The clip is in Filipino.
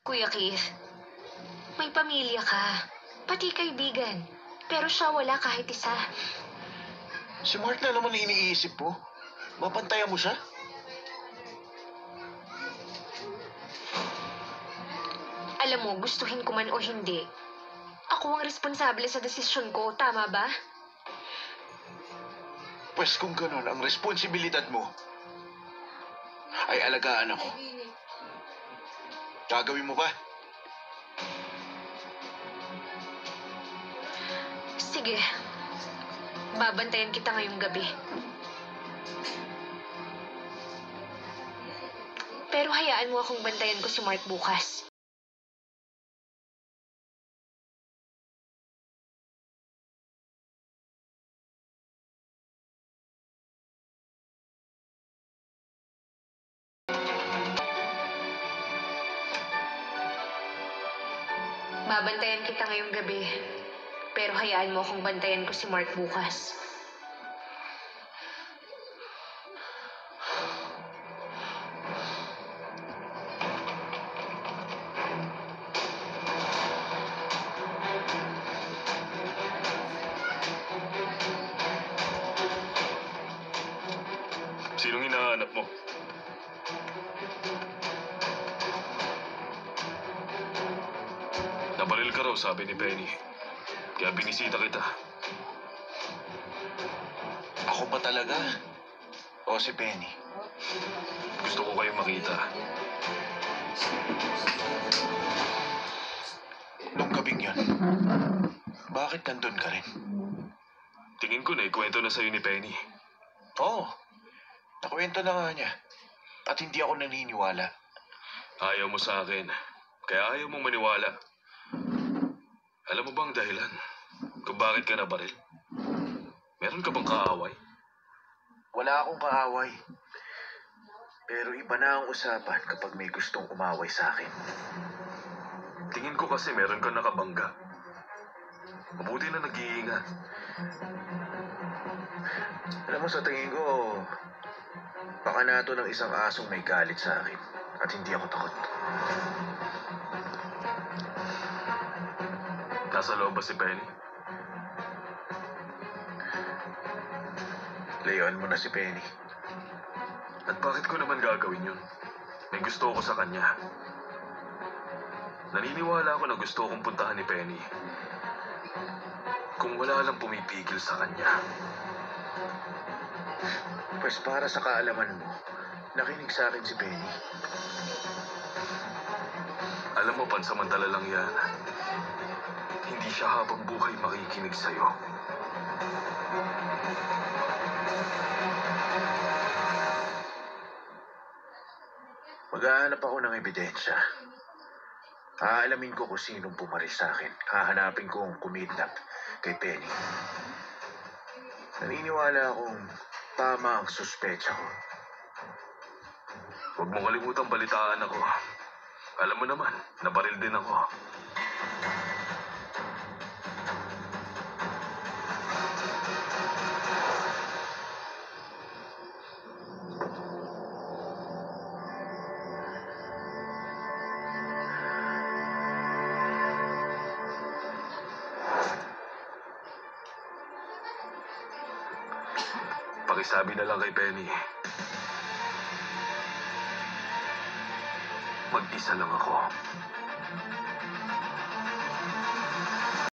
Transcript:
Kuya Keith, may pamilya ka. Pati kaibigan. Pero siya wala kahit isa. Si Mark na naman na iniisip mo. Mapantayan mo siya? Alam mo, gustuhin ko man o hindi, ako ang responsable sa desisyon ko. Tama ba? Pwes kung ganun, ang responsibilidad mo ay alagaan ako. Gagawin mo ba? Sige. Babantayan kita ngayong gabi. Pero hayaan mo akong bantayan ko si Mark bukas. Babantayan kita ngayong gabi. Pero hayaan mo akong bantayan ko si Mark bukas. Sinong hinahanap mo? Nabaril ka raw, sabi ni Penny. Kaya binisita kita. Ako ba talaga? O si Penny? Gusto ko kayong makita. Nung gabing yun, bakit nandun ka rin? Tingin ko na ikwento na sa'yo ni Penny. Oo, nakwento na nga niya. At hindi ako naniniwala. Ayaw mo sa akin. Kaya ayaw mong maniwala. Alam mo bang dahilan kung bakit ka nabaril? Meron ka bang kaaway? Wala akong kaaway. Pero iba na ang usapan kapag may gustong umaway sa akin. Tingin ko kasi meron kang nakabangga. Mabuti na nag-iingat. Alam mo, sa tingin ko, baka nato ng isang asong may galit sa akin. At hindi ako takot. Nasa loob ba si Penny? Layuan mo na si Penny. At bakit ko naman gagawin yun? May gusto ako sa kanya. Naniniwala ako na gusto kong puntahan ni Penny. Kung wala lang pumipigil sa kanya. Pues para sa kaalaman mo, nakinig sa akin si Penny. Alam mo, pansamantala lang yan. Hindi siya habang buhay makikinig sa'yo. Maghahanap ako ng ebidensya. Aalamin ko kung sinong pumaris sa akin. Hahanapin ko ang kumidnap kay Penny. Naniniwala akong tama ang suspecha ko. Huwag mo kalimutang balitaan ako. Alam mo naman, nabaril din ako. Pakisabi na lang kay Penny. Mag-isa lang ako.